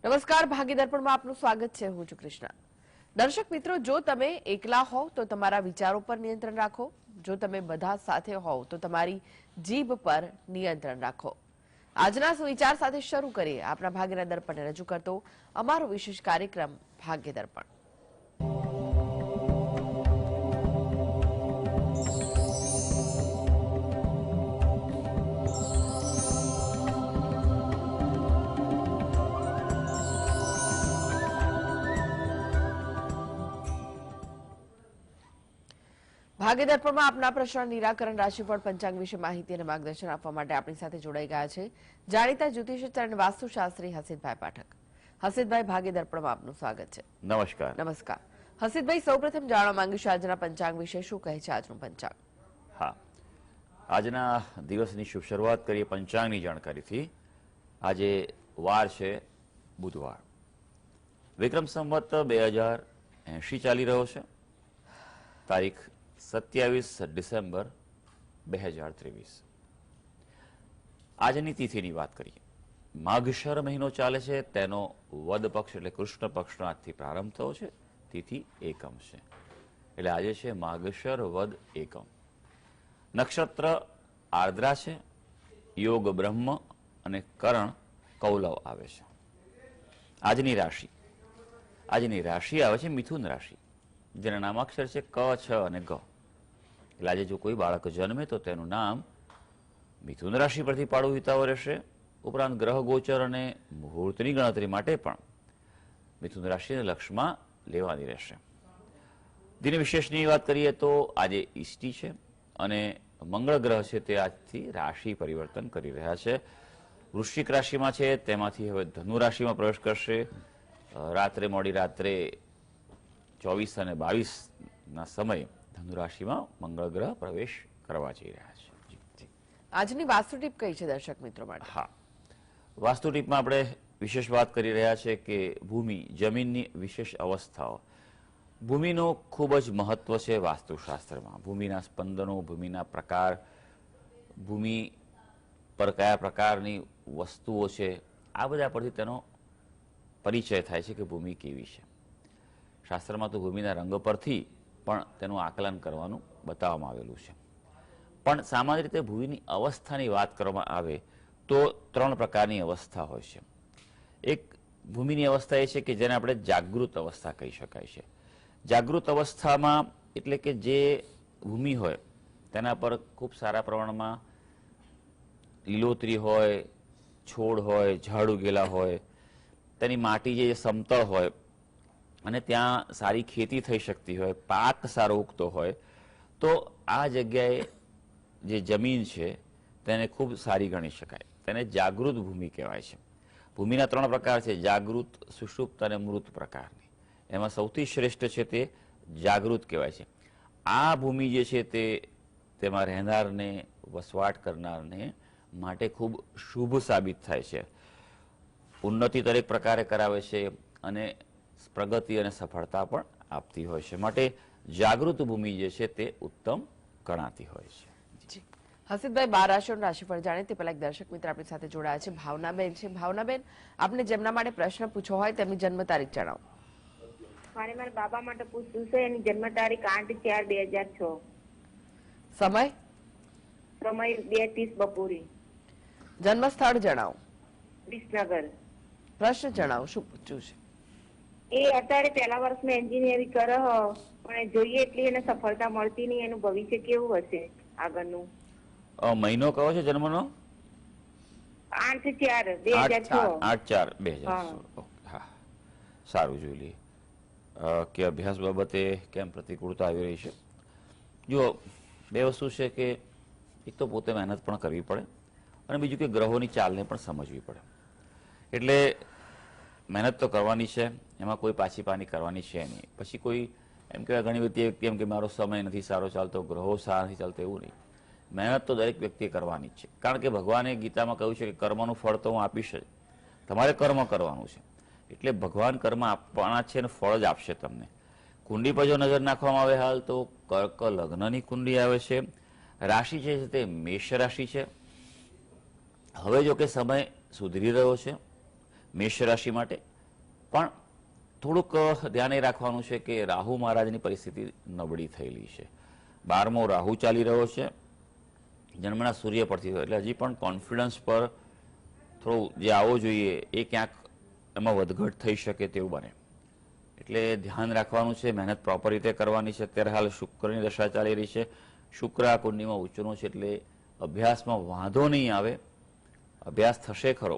નમસ્કાર, ભાગીદર્પણમાં આપનું સ્વાગત છે. હું છું કૃષ્ણા. દર્શક મિત્રો, જો તમે એકલા હોવ તો તમારા વિચારો પર નિયંત્રણ રાખો. જો તમે બધા સાથે હોવ તો તમારી જીભ પર નિયંત્રણ રાખો. આજના સુવિચાર સાથે શરૂ કરીએ આપણા ભાગ્યના દર્પણને રજૂ કરતો અમારો વિશેષ કાર્યક્રમ ભાગ્ય દર્પણ. ભાગ્ય દર્પણમાં આપના પ્રશ્ન નિરાકરણ, રાશિફળ, પંચાંગ વિશે માહિતી અને માર્ગદર્શન આપવા માટે આપણી સાથે જોડાઈ ગયા છે જાણીતા જ્યોતિષાચાર્ય અને વાસ્તુશાસ્ત્રી હસીતભાઈ પાઠક. હસીતભાઈ, ભાગ્ય દર્પણમાં આપનું સ્વાગત છે. નમસ્કાર. નમસ્કાર. હસીતભાઈ, સૌપ્રથમ જાણવા માંગ્યું છે આજના પંચાંગ વિશે. શું કહે છે આજનું પંચાંગ? હા, આજના દિવસની શુભ શરૂઆત કરીએ પંચાંગની જાણકારીથી. આજે વાર છે બુધવાર. વિક્રમ સંવત 2080 ચાલી રહ્યો છે. તારીખ 27 ડિસેમ્બર 2023. આજની તિથિની વાત કરીએ. માગશર મહિનો ચાલે છે, તેનો વદ પક્ષ એટલે કૃષ્ણ પક્ષનો આજથી પ્રારંભ થયો છે. તિથિ એકમ છે, એટલે આજે છે માગશર વદ એકમ. નક્ષત્ર આર્દ્રા છે, યોગ બ્રહ્મ અને કરણ કૌલવ આવે છે. આજની રાશિ આવે છે મિથુન રાશિ, જેના નામાક્ષર છે ક, છ અને ગ. એટલે આજે જો કોઈ બાળક જન્મે તો તેનું નામ મિથુન રાશિ પરથી પાડવું હિતાવ રહેશે. ઉપરાંત ગ્રહ ગોચર અને મુહૂર્તની ગણતરી માટે પણ મિથુન રાશિને લક્ષમાં લેવાની રહેશે. દિન વિશેષની વાત કરીએ તો આજે ઈષ્ટી છે અને મંગળ ગ્રહ છે તે આજથી રાશિ પરિવર્તન કરી રહ્યા છે. વૃશ્ચિક રાશિમાં છે તેમાંથી હવે ધનુ રાશિમાં પ્રવેશ કરશે. મોડી રાત્રે 24 અને 22 સમયે ધનુ રાશિમાં મંગળ ગ્રહ પ્રવેશ કરવા જઈ રહ્યા છે. આજની વાસ્તુ ટીપ કઈ છે દર્શક મિત્રો માટે? હા, વાસ્તુ ટીપમાં આપણે વિશેષ વાત કરી રહ્યા છે કે ભૂમિ, જમીનની વિશેષ અવસ્થાઓ. ભૂમિનો ખૂબ જ મહત્વ છે વાસ્તુશાસ્ત્રમાં. ભૂમિના સ્પંદનો, ભૂમિના પ્રકાર, ભૂમિ પર કયા પ્રકારની વસ્તુઓ છે, આ બધા પરથી તેનો પરિચય થાય છે કે ભૂમિ કેવી છે. શાસ્ત્રમાં તો ભૂમિના રંગ પરથી પણ તેનું આકલન કરવાનું બતાવવામાં આવેલું છે. પણ સામાન્ય રીતે ભૂમિની અવસ્થાની વાત કરવામાં આવે તો 3 પ્રકારની અવસ્થા હોય છે. એક ભૂમિની અવસ્થા એ છે કે જેને આપણે જાગૃત અવસ્થા કહી શકાય છે. જાગૃત અવસ્થામાં એટલે કે જે ભૂમિ હોય તેના પર ખૂબ સારા પ્રમાણમાં લીલોતરી હોય, છોડ હોય, ઝાડ ઉગેલા હોય, તેની માટી જે સમતળ હોય અને ત્યાં સારી ખેતી થઈ શકતી હોય, પાક સારો ઉગતો હોય, તો આ જગ્યાએ જે જમીન છે તેને ખૂબ સારી ગણી શકાય. તેને જાગૃત ભૂમિ કહેવાય છે. ભૂમિના 3 પ્રકાર છે, જાગૃત, સુષુપ્ત અને મૃત પ્રકારની. એમાં સૌથી શ્રેષ્ઠ છે તે જાગૃત કહેવાય છે. આ ભૂમિ જે છે તેમાં રહેનારને, વસવાટ કરનારને માટે ખૂબ શુભ સાબિત થાય છે. ઉન્નતિ દરેક પ્રકારે કરાવે છે અને પ્રગતિ અને સફળતા પણ આપતી હોય છે. માટે જાગૃત ભૂમિ જે છે તે ઉત્તમ ગણાતી હોય છે. હસીતભાઈ, 12 રાશિઓનું રાશિફળ જાણે તે પહેલા એક દર્શક મિત્ર આપણી સાથે જોડાયા છે, ભાવનાબેન છે. ભાવનાબેન, આપને જેમના માટે પ્રશ્ન પૂછવો હોય તેમની જન્મ તારીખ જણાવો. મારા બાબા માટે પૂછવું છે. એની જન્મ તારીખ 8/4/2006. સમય? સમય 2:30 બપોરે. જન્મ સ્થળ જણાવો. વિસનગર. પ્રશ્ન જણાવો, શું પૂછવું છે? એ અત્યારે પહેલા વર્ષમાં એન્જિનિયરિંગ કરે પણ જોઈએ એટલી એને સફળતા મળતી નહીં. એનું ભવિષ્ય કેવું હશે આગળનું? મહિનો કયો છે જન્મનો? 8/4/2006. 8/4/2016. હા, સારું, જોઈ લઈએ કે અભ્યાસ બાબતે કેમ પ્રતિકૂળતા આવી રહી છે. જો 2 વસ્તુ છે કે એક તો પોતે મહેનત પણ કરવી પડે અને બીજું કે ગ્રહોની ચાલને પણ સમજવી પડે. એટલે મહેનત તો કરવાની છે, એમાં કોઈ પાછી પાની કરવાની છે નહીં. પછી કોઈ એમ કહેવાય, ઘણી વ્યક્તિ એમ કે મારો સમય નથી સારો ચાલતો, ગ્રહો સારા નથી ચાલતો, એવું નહીં. મહેનત તો દરેક વ્યક્તિએ કરવાની જ છે. કારણ કે ભગવાને ગીતામાં કહ્યું છે કે કર્મનું ફળ તો હું આપીશ જ, તમારે કર્મ કરવાનું છે. એટલે ભગવાન કર્મ આપવાના છે અને ફળ જ આપશે તમને. કુંડી પર જો નજર નાખવામાં આવે હાલ તો કર્ક લગ્નની કુંડી આવે છે. રાશિ છે તે મેષ રાશિ છે. હવે જો કે સમય સુધરી રહ્યો છે મેષ રાશિ માટે. પણ થોડુંક ધ્યાન એ રાખવાનું છે કે રાહુ મહારાજની પરિસ્થિતિ નબળી થયેલી છે. 12મો રાહુ ચાલી રહ્યો છે જન્મના સૂર્ય પરથી, એટલે હજી પણ કોન્ફિડન્સ પર થોડું જે આવવો જોઈએ એ ક્યાંક એમાં વધઘટ થઈ શકે તેવું બને. એટલે ધ્યાન રાખવાનું છે, મહેનત પ્રોપર રીતે કરવાની છે. અત્યારે હાલ શુક્રની દશા ચાલી રહી છે. શુક્ર આ કુંડલીમાં ઉચ્ચનો છે, એટલે અભ્યાસમાં વાંધો નહીં આવે, અભ્યાસ થશે ખરો,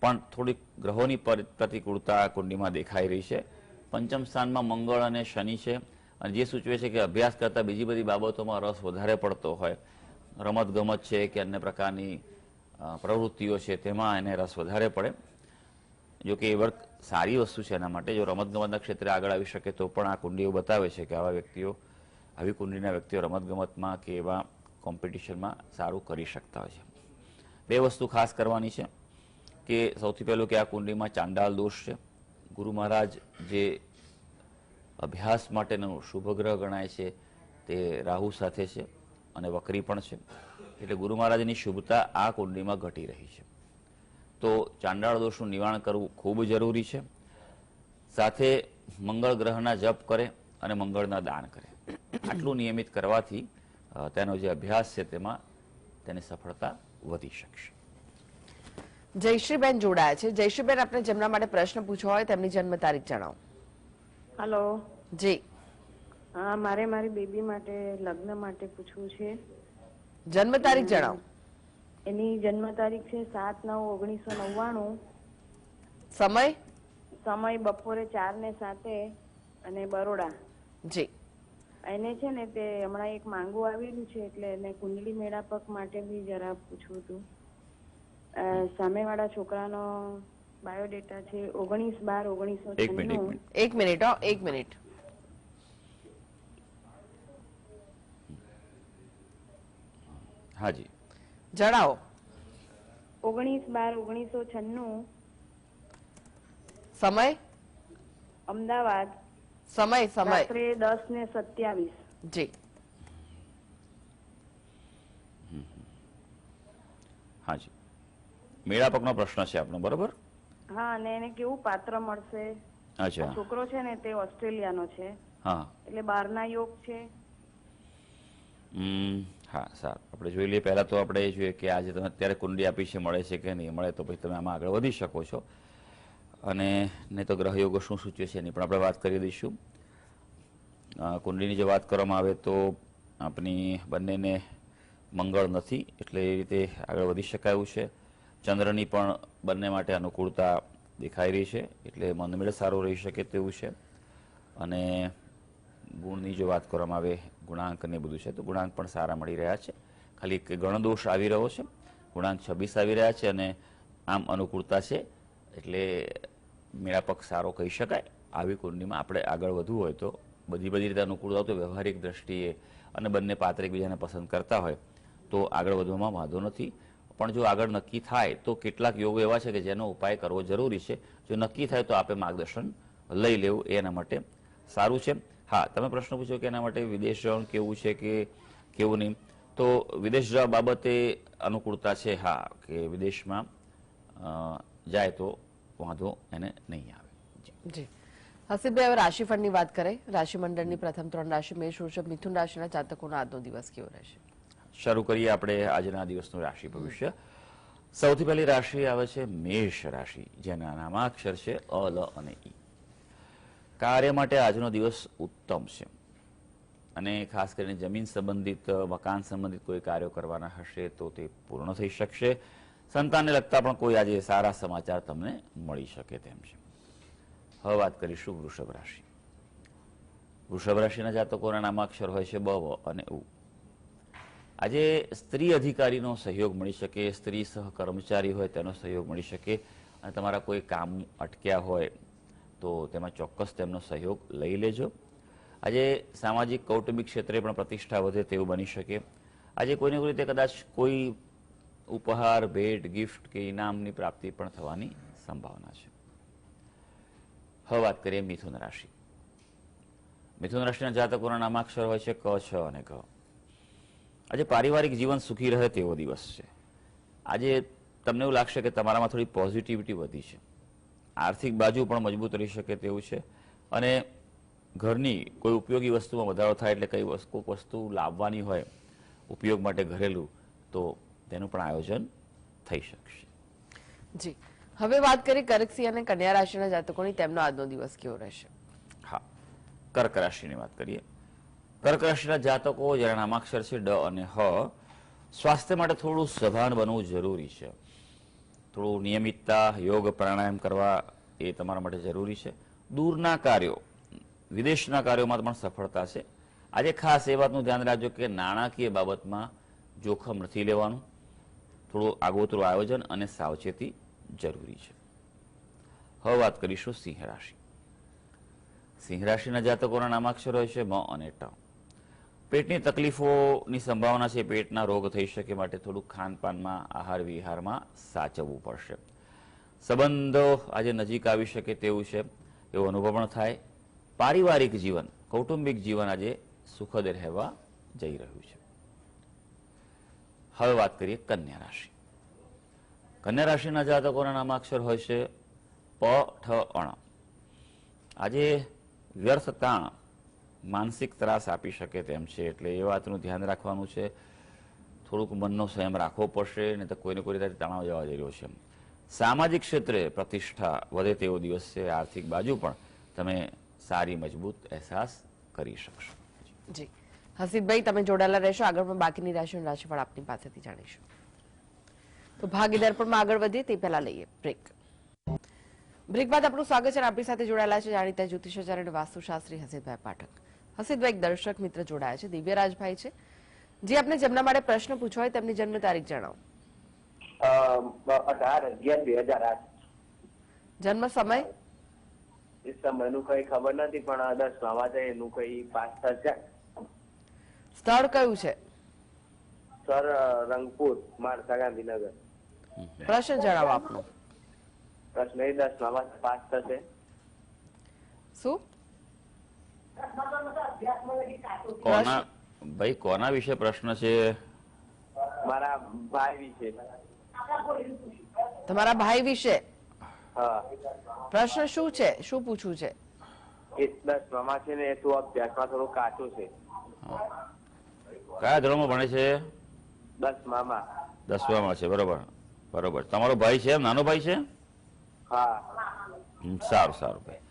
પણ થોડીક ગ્રહોની પ્રતિકૂળતા આ કુંડલીમાં દેખાઈ રહી છે. પંચમ સ્થાનમાં મંગળ અને શનિ છે, અને જે સૂચવે છે કે અભ્યાસ કરતાં બીજી બધી બાબતોમાં રસ વધારે પડતો હોય, રમત ગમત છે કે અન્ય પ્રકારની પ્રવૃત્તિઓ છે તેમાં એને રસ વધારે પડે. જો કે એ વર્ક સારી વસ્તુ છે એના માટે. જો રમતગમતના ક્ષેત્રે આગળ આવી શકે તો પણ આ કુંડલીઓ બતાવે છે કે આવા વ્યક્તિઓ, આવી કુંડલીના વ્યક્તિઓ રમતગમતમાં કે એવા કોમ્પિટિશનમાં સારું કરી શકતા હોય છે. બે વસ્તુ ખાસ કરવાની છે કે સૌથી પહેલું કે આ કુંડલીમાં ચાંડાલ દોષ છે. ગુરુ મહારાજ જે અભ્યાસ માટેનું શુભ ગ્રહ ગણાય છે તે રાહુ સાથે છે અને વક્રી પણ છે, એટલે ગુરુ મહારાજની શુભતા આ કુંડલીમાં ઘટી રહી છે. તો ચાંડાળ દોષનું નિવારણ કરવું ખૂબ જરૂરી છે. સાથે મંગળ ગ્રહના જપ કરે અને મંગળના દાન કરે. આટલું નિયમિત કરવાથી તેનો જે અભ્યાસ છે તેમાં તેની સફળતા વધી શકશે. જયશ્રીબેન જોડાયા છે. જયશ્રીબેન, આપણે જેમના માટે પ્રશ્ન પૂછવો હોય તેમની જન્મ તારીખ જણાવો. હેલો. જી. હા, મારે મારી બેબી માટે લગ્ન માટે પૂછવું છે. જન્મ તારીખ જણાવો. એની જન્મ તારીખ છે 7/9/1999. સમય? સમય બપોરે 4:07 અને બરોડા. જી. એને છે ને તે હમણાં એક માંગુ આવેલું છે, એટલે એને કુંડલી મેળાપક માટે બી જરા પૂછવું હતું. સામેવાળા છોકરાનો બાયોડેટા છે 19/12/1996. એક મિનિટ. હાજી જણાવો. 19/12/1996. સમય? અમદાવાદ. સમય રાત્રે 10:27. જી. હાજી, મેળાપકનો પ્રશ્ન છે આપનો, બરોબર? હા, અને એને કેવું પાત્ર મળશે? અચ્છા. છોકરો છે ને તે ઓસ્ટ્રેલિયાનો છે, હા, એટલે બહારના યોગ છે. હા, સારું. આપણે જોઈ લઈએ. પહેલા તો આપણે એ જોઈએ કે આજે તમે અત્યારે કુંડલી આપી છે, મળે છે કે નહીં મળે, તો પછી તમે આમાં આગળ વધી શકો છો. અને નહીં તો ગ્રહયોગો શું સૂચવે છે એની પણ આપણે વાત કરી દઈશું. કુંડલીની જો વાત કરવામાં આવે તો આપણી બંનેને મંગળ નથી, એટલે એ રીતે આગળ વધી શકાયું છે. ચંદ્રની પણ બંને માટે અનુકૂળતા દેખાઈ રહી છે, એટલે મનમેળ સારો રહી શકે તેવું છે. અને ગુણની જો વાત કરવામાં આવે, ગુણાંક ને બધું છે, તો ગુણાંક પણ સારા મળી રહ્યા છે. ખાલી એક ગણદોષ આવી રહ્યો છે, ગુણાંક 26 આવી રહ્યા છે, અને આમ અનુકૂળતા છે, એટલે મેળાપક સારો કહી શકાય. આવી કુંડલીમાં આપણે આગળ વધવું હોય તો બધી રીતે અનુકૂળતા હોય તો વ્યવહારિક દ્રષ્ટિએ, અને બંને પાત્ર એકબીજાને પસંદ કરતા હોય તો આગળ વધવામાં વાંધો નથી. પણ જો આગળ નક્કી થાય તો કેટલાક યોગો એવા છે કે જેનો ઉપાય કરવો જરૂરી છે. જો નક્કી થાય તો આપણે માર્ગદર્શન લઈ લેવું એ એના માટે સારું છે. હા, તમે પ્રશ્ન પૂછ્યો કે એના માટે વિદેશ જવાનું કેવું છે કે કેવું નહીં, તો વિદેશ જવા બાબતે અનુકૂળતા છે. હા, કે વિદેશમાં જાય તો વાંધો એને નહીં આવે. જી. હસીબભાઈ, હવે રાશિફળની વાત કરે. રાશિમંડળની પ્રથમ 3 રાશિ મેષ, વૃષભ, મિથુન રાશિના જાતકોનો આજનો દિવસ કેવો રહેશે? શરૂ કરીએ આપણે આજના દિવસનું રાશિ ભવિષ્ય. સૌથી પહેલી રાશિ આવે છે મેષ રાશિ, જેના નામાક્ષર છે અ, લ અને ઈ. કાર્ય માટે આજનો દિવસ ઉત્તમ છે, અને ખાસ કરીને જમીન સંબંધિત, મકાન સંબંધિત કોઈ કાર્યો કરવાના હશે તો તે પૂર્ણ થઈ શકશે. સંતાનને લગતા પણ કોઈ આજે સારા સમાચાર તમને મળી શકે તેમ છે. હવે વાત કરીશું વૃષભ રાશિ. વૃષભ રાશિના જાતકોના નામાક્ષર હોય છે બ, વ અને ઉ. આજે સ્ત્રી અધિકારીનો સહયોગ મળી શકે, સ્ત્રી સહકર્મચારી હોય તેનો સહયોગ મળી શકે, અને તમારા કોઈ કામ અટક્યા હોય તો તેમાં ચોક્કસ તેમનો સહયોગ લઈ લેજો. આજે સામાજિક કૌટુંબિક ક્ષેત્રે પણ પ્રતિષ્ઠા વધે તેવું બની શકે. આજે કોઈને કોઈ રીતે કદાચ કોઈ ઉપહાર, ભેટ, ગિફ્ટ કે ઇનામની પ્રાપ્તિ પણ થવાની સંભાવના છે. હવે વાત કરીએ મિથુન રાશિ. મિથુન રાશિના જાતકોના નામાક્ષર હોય છે ક, છ અને ઘ. આજે પારિવારિક જીવન સુખી રહે તેવો દિવસ છે. આજે તમને એવું લાગશે કે તમારામાં થોડી પોઝિટિવિટી વધી છે, આર્થિક બાજુ પણ મજબૂત રહી શકે તેવું છે. અને ઘરની કોઈ ઉપયોગી વસ્તુમાં વધારો થાય એટલે કઈ કોઈક વસ્તુ લાવવાની હોય ઉપયોગ માટે ઘરેલું, તો તેનું પણ આયોજન થઈ શકશે. જી, હવે વાત કરીએ કર્ક સિંહ અને કન્યા રાશિના જાતકોની, તેમનો આજનો દિવસ કેવો રહેશે? હા, કર્ક રાશિની વાત કરીએ. કર્ક રાશિના જાતકો જ્યારે નામાક્ષર છે ડ અને હ, સ્વાસ્થ્ય માટે થોડું સભાન બનવું જરૂરી છે. થોડું નિયમિતતા, યોગ પ્રાણાયામ કરવા એ તમારા માટે જરૂરી છે. દૂરના કાર્યો, વિદેશના કાર્યોમાં પણ સફળતા છે. આજે ખાસ એ વાતનું ધ્યાન રાખજો કે નાણાકીય બાબતમાં જોખમ નથી લેવાનું. થોડું આગોતરું આયોજન અને સાવચેતી જરૂરી છે. હવે વાત કરીશું સિંહ રાશિ. સિંહ રાશિના જાતકોના નામાક્ષરો હોય છે મ અને ટ. પેટની તકલીફોની સંભાવના છે, પેટના રોગ થઈ શકે, માટે થોડુંક ખાનપાનમાં, આહાર વિહારમાં સાચવવું પડશે. સંબંધો આજે નજીક આવી શકે તેવું છે, એવો અનુભવ પણ થાય. પારિવારિક જીવન, કૌટુંબિક જીવન આજે સુખદ રહેવા જઈ રહ્યું છે. હવે વાત કરીએ કન્યા રાશિ. કન્યા રાશિના જાતકોના નામાક્ષર હોય છે પ, ઠ, અણ. આજે વ્યર્થ તાણ માનસિક ત્રાસ આપી શકે તેમ છે, એટલે એ વાતનું ધ્યાન રાખવાનું છે. થોડુંક મનનો સંયમ રાખવો પડશે, નહીં તો કોઈને કોઈ રીતે તણાવ જવા જઈ રહ્યો છે. સામાજિક ક્ષેત્રે પ્રતિષ્ઠા વધે તેવો દિવસ છે. આર્થિક બાજુ પણ તમે સારી મજબૂત અહેસાસ કરી શકશો. જી, હસીબભાઈ તમે જોડાયેલા રહેશો. આગળ પણ બાકીની રાશિનું રાશિફળ આપની પાસેથી જાણીશું. તો ભાગીદાર પણ આગળ વધીએ તે પહેલા લઈએ બ્રેક. બ્રેક બાદ આપણું સ્વાગત છે. આપણી સાથે જોડાયેલા છે જાણીતા જ્યોતિષાચાર્ય અને વાસ્તુશાસ્ત્રી હસીબભાઈ પાઠક. હસીબભાઈ, એક દર્શક મિત્ર જોડાયા છે, દિવ્યરાજભાઈ છે, જે આપને જેમના માટે પ્રશ્ન પૂછવો હોય તેમની જન્મ તારીખ જણાવો. 18/11/2008. જન્મ સમય? એ સમયનું કઈ ખબર નથી, પણ 10 વાગે એનું કઈ પાસ થશે. સ્થળ કયું છે? સર, રંગપુર, મારસા, ગાંધીનગર. પ્રશ્ન જણાવો આપનો. પ્રશ્ન એ 10 પાસ થશે. શું? કોના ભાઈ, કોના વિશે પ્રશ્ન છે? મારા ભાઈ વિશે. તમારા ભાઈ વિશે હા. પ્રશ્ન શું છે? શું પૂછવું છે? એ 10 છે ને, એ તો અભ્યાસમાં થોડું કાચું છે. કયા ધોરણમાં ભણે છે? 10માં. 10માં છે. બરોબર બરોબર. તમારો ભાઈ છે? નાનો ભાઈ છે? હા. સારું સારું ભાઈ.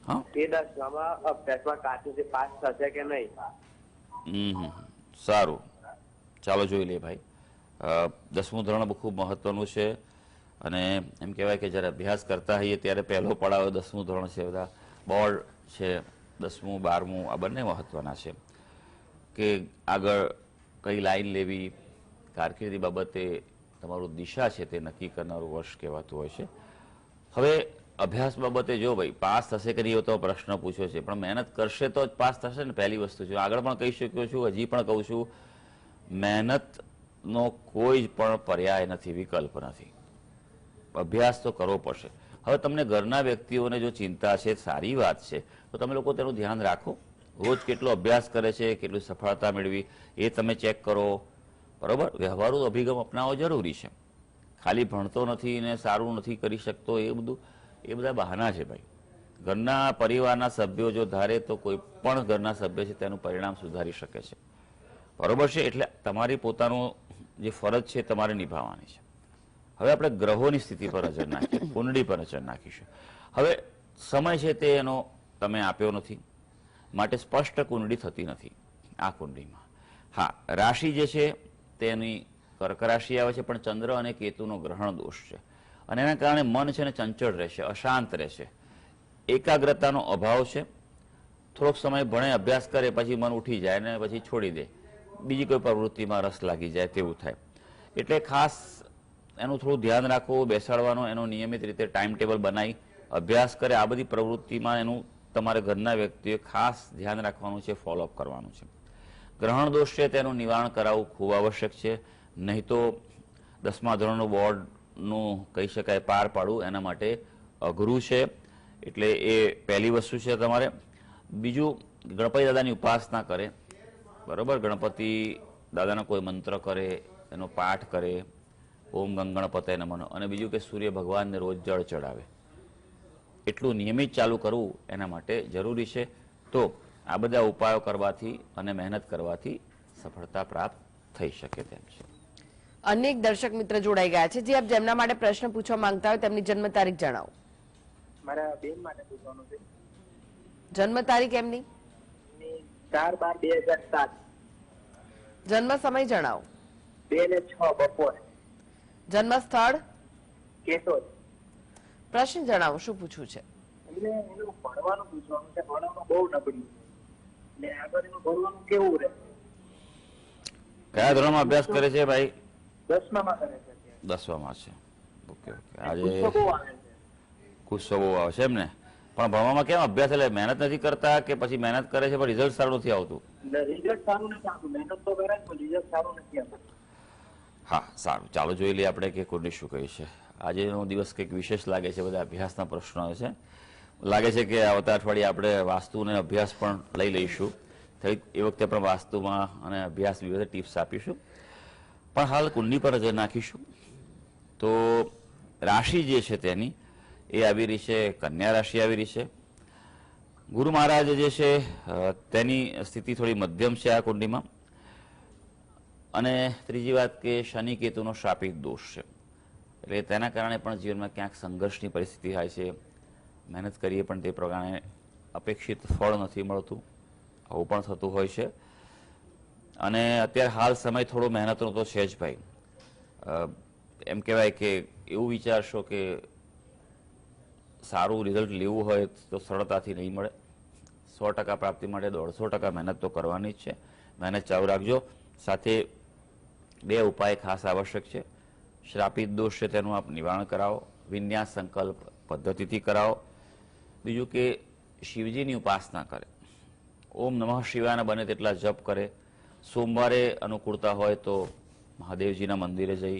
હા, એ 10માં અભ્યાસમાં કાચું છે, પાસ થશે કે નહીં? સારું, ચાલો જોઈ લઈએ ભાઈ. 10મું ધોરણ ખૂબ મહત્વનું છે, અને એમ કહેવાય કે જ્યારે અભ્યાસ કરતા હોઈએ ત્યારે પહેલો પડાવ 10મું ધોરણ છે. બધા બોર્ડ છે, 10મું 12મું આ બંને મહત્વના છે. કે આગળ કઈ લાઈન લેવી, કારકિર્દી બાબતે તમારું દિશા છે તે નક્કી કરનારું વર્ષ કહેવાતું હોય છે. હવે અભ્યાસ બાબતે જો ભાઈ પાસ થશે કે નહીં તો પ્રશ્ન પૂછ્યો છે, પણ મહેનત કરશે તો જ પાસ થશે ને, પહેલી વસ્તુ છે. આગળ પણ કહી શક્યો છું, હજી પણ કહું છું, મહેનતનો કોઈ પણ પર્યાય નથી, વિકલ્પ નથી. અભ્યાસ તો કરવો પડશે. હવે તમને ઘરના વ્યક્તિઓને જો ચિંતા છે, સારી વાત છે, તો તમે લોકો તેનું ધ્યાન રાખો. રોજ કેટલો અભ્યાસ કરે છે, કેટલી સફળતા મેળવી એ તમે ચેક કરો. બરોબર, વ્યવહારુ અભિગમ અપનાવવો જરૂરી છે. ખાલી ભણતો નથી ને સારું નથી કરી શકતો એ બધા બહાના છે ભાઈ. ઘરના પરિવારના સભ્યો જો ધારે તો કોઈ પણ ઘરના સભ્ય છે તેનું પરિણામ સુધારી શકે છે. બરોબર છે, એટલે તમારી પોતાનું જે ફરજ છે તમારે નિભાવવાની છે. હવે આપણે ગ્રહોની સ્થિતિ પર નજર નાખીએ, કુંડળી પર નજર નાખીશું. હવે સમય છે તે એનો તમે આપ્યો નથી, માટે સ્પષ્ટ કુંડળી થતી નથી આ કુંડળીમાં. હા, રાશિ જે છે તેની કર્ક રાશિ આવે છે, પણ ચંદ્ર અને કેતુનો ગ્રહણ દોષ છે, અને એના કારણે મન છે ને ચંચળ રહેશે, અશાંત રહેશે, એકાગ્રતાનો અભાવ છે. થોડોક સમય ભણે, અભ્યાસ કરે, પછી મન ઉઠી જાય ને પછી છોડી દે, બીજી કોઈ પ્રવૃત્તિમાં રસ લાગી જાય તેવું થાય. એટલે ખાસ એનું થોડું ધ્યાન રાખવું, બેસાડવાનું, એનો નિયમિત રીતે ટાઈમ ટેબલ બનાવી અભ્યાસ કરે. આ બધી પ્રવૃત્તિમાં એનું તમારે ઘરના વ્યક્તિએ ખાસ ધ્યાન રાખવાનું છે, ફોલોઅપ કરવાનું છે. ગ્રહણ દોષ છે તેનું નિવારણ કરાવવું ખૂબ આવશ્યક છે, નહીં તો 10મા ધોરણનું બોર્ડનું કહી શકાય પાર પાડવું એના માટે અઘરું છે. એટલે એ પહેલી વસ્તુ છે તમારે. બીજું, ગણપતિ દાદાની ઉપાસના કરે. બરોબર, ગણપતિ દાદાનો કોઈ મંત્ર કરે, એનો પાઠ કરે, ઓમ ગંગણપતય નમઃ. અને બીજું કે સૂર્ય ભગવાનને રોજ જળ ચડાવે. એટલું નિયમિત ચાલુ કરવું એના માટે જરૂરી છે. તો આ બધા ઉપાયો કરવાથી અને મહેનત કરવાથી સફળતા પ્રાપ્ત થઈ શકે તેમ છે. અન્ય એક દર્શક મિત્ર જોડાઈ ગયા છે. જે આપ જેમના માટે પ્રશ્ન પૂછવા માંગતા હોય તેમની જન્મ તારીખ જણાવો. મારા બેન માટે પૂછવાનું છે. જન્મ તારીખ એમની? 4/12/2007. જન્મ સમય જણાવો. 2 ને 6 બપોરે. જન્મ સ્થળ? કેશોદ. પ્રશ્ન જણાવો, શું પૂછવું છે? એટલે એનું ભણવાનું પૂછવાનું છે. ભણવામાં બહુ નબળું છે ને આગળ એનું ભણવાનું કેવું રહે? કયા ધોરણમાં અભ્યાસ કરે છે ભાઈ? 10માં કરે છે. 10માં છે. Okay okay. આજે ગુસ્સો બહુ આવે છે. ગુસ્સો બહુ આવે છે એમ ને? પણ ભણવામાં કેમ અભ્યાસ એટલે મહેનત નથી કરતા કે પછી મહેનત કરે છે પણ રિઝલ્ટ સારું નથી આવતું? રિઝલ્ટ સારું નથી આવતું. મહેનત તો કરે પણ રિઝલ્ટ સારું નથી આવતું. હા, સારું. ચાલો જોઈ લઈએ આપણે કે કુંડલી શું કહે છે. આજનો દિવસ કંઈક વિશેષ લાગે છે. બધા અભ્યાસના પ્રશ્નો છે. લાગે છે કે આવતા અઠવાડિયે આપણે વાસ્તુ અને અભ્યાસ પણ લઈ લઈશું. એ વખતે પણ વાસ્તુમાં અને અભ્યાસ વિવિધ ટિપ્સ આપીશું. પણ હાલ કુંડલી પર નજર નાખીશું. તો રાશિ જે છે તેની એ આવી રહી છે કન્યા રાશિ આવી રહી છે. ગુરુ મહારાજ જે છે તેની સ્થિતિ થોડી મધ્યમ છે આ કુંડલીમાં. અને ત્રીજી વાત કે શનિ કેતુનો શાપિત દોષ છે. એટલે તેના કારણે પણ જીવનમાં ક્યાંક સંઘર્ષની પરિસ્થિતિ થાય છે. મહેનત કરીએ પણ તે પ્રમાણે અપેક્ષિત ફળ નથી મળતું. આવું પણ થતું હોય છે. અને અત્યારે હાલ સમય થોડો મહેનતનો તો છે જ ભાઈ. એમ કહેવાય કે એવું વિચારશો કે સારું રિઝલ્ટ લેવું હોય તો સરળતાથી નહીં મળે. 100% પ્રાપ્તિ માટે 150% મહેનત તો કરવાની જ છે. મહેનત ચાલુ રાખજો. સાથે 2 ઉપાય ખાસ આવશ્યક છે. શ્રાપિત દોષ છે તેનું આપ નિવારણ કરાવો. વિન્યાસ સંકલ્પ પદ્ધતિથી કરાવો. બીજું કે શિવજીની ઉપાસના કરે. ઓમ નમઃ શિવાયના બને તેટલા જપ કરે. સોમવારે અનુકૂળતા હોય તો મહાદેવજીના મંદિરે જઈ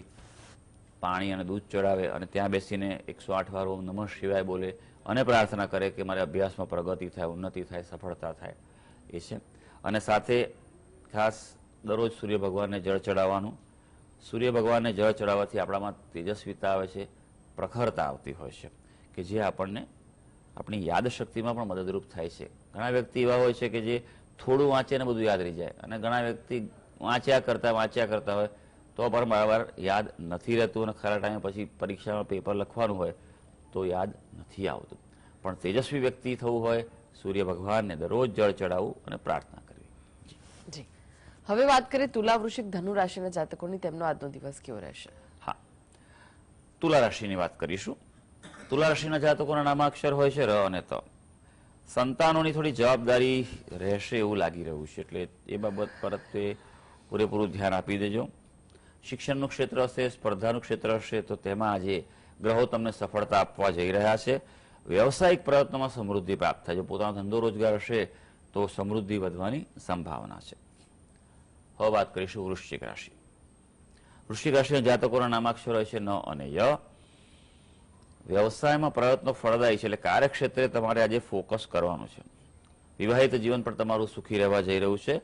પાણી અને દૂધ ચડાવે અને ત્યાં બેસીને 108 વાર ઓમ નમઃ શિવાય બોલે અને પ્રાર્થના કરે કે મારે અભ્યાસમાં પ્રગતિ થાય, ઉન્નતિ થાય, સફળતા થાય. એ છે. અને સાથે ખાસ દરરોજ સૂર્ય ભગવાનને જળ ચડાવવાનું. સૂર્ય ભગવાનને જળ ચડાવવાથી આપણામાં તેજસ્વીતા આવે છે, પ્રખરતા આવતી હોય છે કે જે આપણને આપણી યાદશક્તિમાં પણ મદદરૂપ થાય છે. ઘણા વ્યક્તિ એવા હોય છે કે જે થોડું વાંચે ને બધું યાદ રહી જાય અને ઘણા વ્યક્તિ વાંચ્યા કરતા હોય તો પણ બરાબર યાદ નથી રહેતું અને ખરા ટાઈમે પછી પરીક્ષામાં પેપર લખવાનું હોય તો યાદ નથી આવતું. પણ તેજસ્વી વ્યક્તિ થવું હોય સૂર્ય ભગવાનને દરરોજ જળ ચડાવવું અને પ્રાર્થના કરવી. જી, હવે વાત કરીએ તુલા, વૃશ્ચિક, ધનુ રાશિના જાતકોની. તેમનો આજનો દિવસ કેવો રહેશે? હા, તુલા રાશિની વાત કરીશું. તુલા રાશિના જાતકોના નામાક્ષર હોય છે ર અને ત. સંતાનોની થોડી જવાબદારી રહેશે એવું લાગી રહ્યું છે. એટલે એ બાબત પર પૂરેપૂરું ધ્યાન આપી દેજો. શિક્ષણનું ક્ષેત્ર હશે, સ્પર્ધાનું ક્ષેત્ર હશે તો તેમાં આજે ગ્રહો તમને સફળતા આપવા જઈ રહ્યા છે. વ્યવસાયિક પ્રયત્નોમાં સમૃદ્ધિ પ્રાપ્ત થાય. જો પોતાનો ધંધો રોજગાર હશે તો સમૃદ્ધિ વધવાની સંભાવના છે. હવે વાત કરીશું વૃશ્ચિક રાશિ. વૃશ્ચિક રાશિના જાતકોના નામાક્ષર હોય છે ન અને ય. વ્યવસાયમાં પ્રયત્નો ફળદાયી છે. એટલે કાર્યક્ષેત્રે તમારે આજે ફોકસ કરવાનું છે. વિવાહિત જીવન પણ તમારું સુખી રહેવા જઈ રહ્યું છે.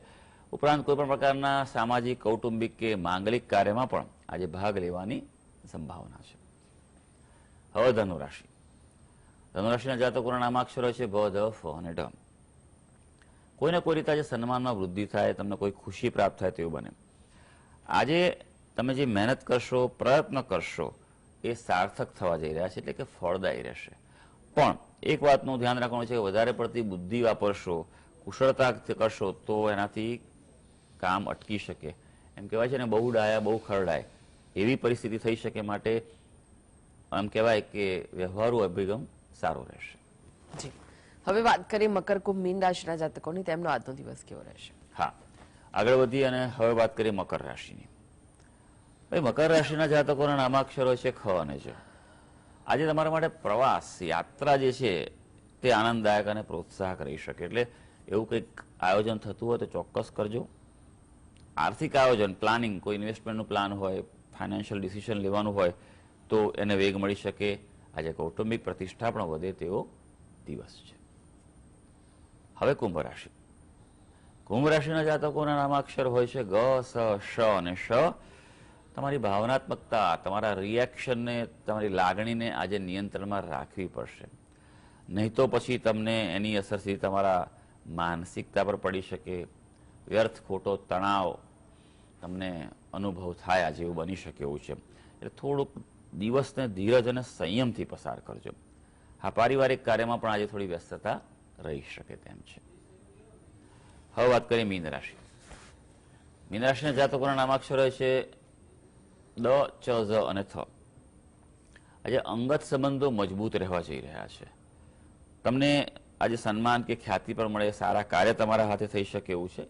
ઉપરાંત કોઈ પણ પ્રકારના સામાજિક, કૌટુંબિક કે માંગલિક કાર્યમાં પણ આજે ભાગ લેવાની સંભાવના છે. હવે ધનુ રાશિ. ધનુ રાશિના જાતકોના નામાક્ષરો છે ભ, ધ, ફ અને ઢ. કોઈને કોઈ રીતે આજે સન્માનમાં વૃદ્ધિ થાય, તમને કોઈ ખુશી પ્રાપ્ત થાય તેવું બને. આજે તમે જે મહેનત કરશો, પ્રયત્ન કરશો એ સાર્થક થવા જઈ રહ્યા છે. એટલે કે ફળદાયી રહેશે. પણ એક વાતનું ધ્યાન રાખવાનું છે કે વધારે પડતી બુદ્ધિ વાપરશો, કુશળતા કરશો તો એનાથી કામ અટકી શકે. એમ કહેવાય છે ને બહુ ડાયા બહુ ખરડાય એવી પરિસ્થિતિ થઈ શકે. માટે એમ કહેવાય કે વ્યવહારુ અભિગમ સારો રહેશે. જી, હવે વાત કરીએ મકર, કુંભ, મીન રાશિના જાતકોની. તેમનો આજનો દિવસ કેવો રહેશે? હા, આગળ વધી અને હવે વાત કરીએ મકર રાશિની. ભાઈ, મકર રાશિના જાતકોના નામાક્ષરો છે ખ અને જ. આજે તમારા માટે પ્રવાસ, યાત્રા જે છે તે આનંદદાયક અને પ્રોત્સાહક રહી શકે. એટલે એવું કંઈક આયોજન થતું હોય તો ચોક્કસ કરજો. આર્થિક આયોજન, પ્લાનિંગ, કોઈ ઇન્વેસ્ટમેન્ટનું પ્લાન હોય, ફાઇનાન્શિયલ ડિસિઝન લેવાનું હોય તો એને વેગ મળી શકે. આજે કૌટુંબિક પ્રતિષ્ઠા પણ વધે તેવો દિવસ છે. હવે કુંભ રાશિ. કુંભ રાશિના જાતકોના નામાક્ષર હોય છે ગ, સ, શ અને શ. તમારી ભાવનાત્મકતા, તમારા રિએક્શનને, તમારી લાગણીને આજે નિયંત્રણમાં રાખવી પડશે. નહીં તો પછી તમને એની અસર સીધી તમારા માનસિકતા પર પડી શકે, વ્યર્થ ખોટો તણાવ તમને અનુભવ થાય જેવું બની શકે એવું છે. એટલે થોડુંક દિવસને ધીરજ અને સંયમથી પસાર કરજો. હા, પારિવારિક કાર્યમાં પણ આજે થોડી વ્યસ્તતા રહી શકે તેમ છે. હવે વાત કરીએ મીન રાશિ. મીન રાશિના જાતકોના નામાક્ષરો છે દ, ચ, ઝ અને થ. આજે અંગત સંબંધો મજબૂત રહેવા જઈ રહ્યા છે. તમને આજે સન્માન કે ખ્યાતિ પણ મળે, સારા કાર્ય તમારા હાથે થઈ શકે એવું છે.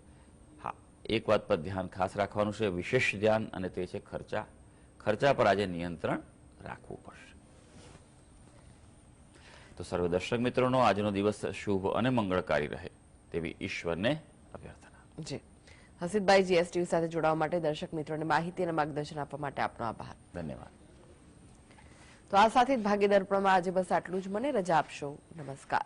હા, એક વાત પર ધ્યાન ખાસ રાખવાનું છે, વિશેષ ધ્યાન, અને તે છે ખર્ચા. ખર્ચા પર આજે નિયંત્રણ રાખવું પડશે. તો સર્વ દર્શક મિત્રોનો આજનો દિવસ શુભ અને મંગળકારી રહે તેવી ઈશ્વરને અભ્યર્થના. જી હસીદભાઈ, જીએસટીવી સાથે જોડાવા માટે, દર્શક મિત્રોને માહિતી અને માર્ગદર્શન આપવા માટે આપનો આભાર. ધન્યવાદ. તો આ સાથે જ ભાગ્ય દર્પણમાં આજે બસ આટલું જ. મને રજા આપશો. નમસ્કાર.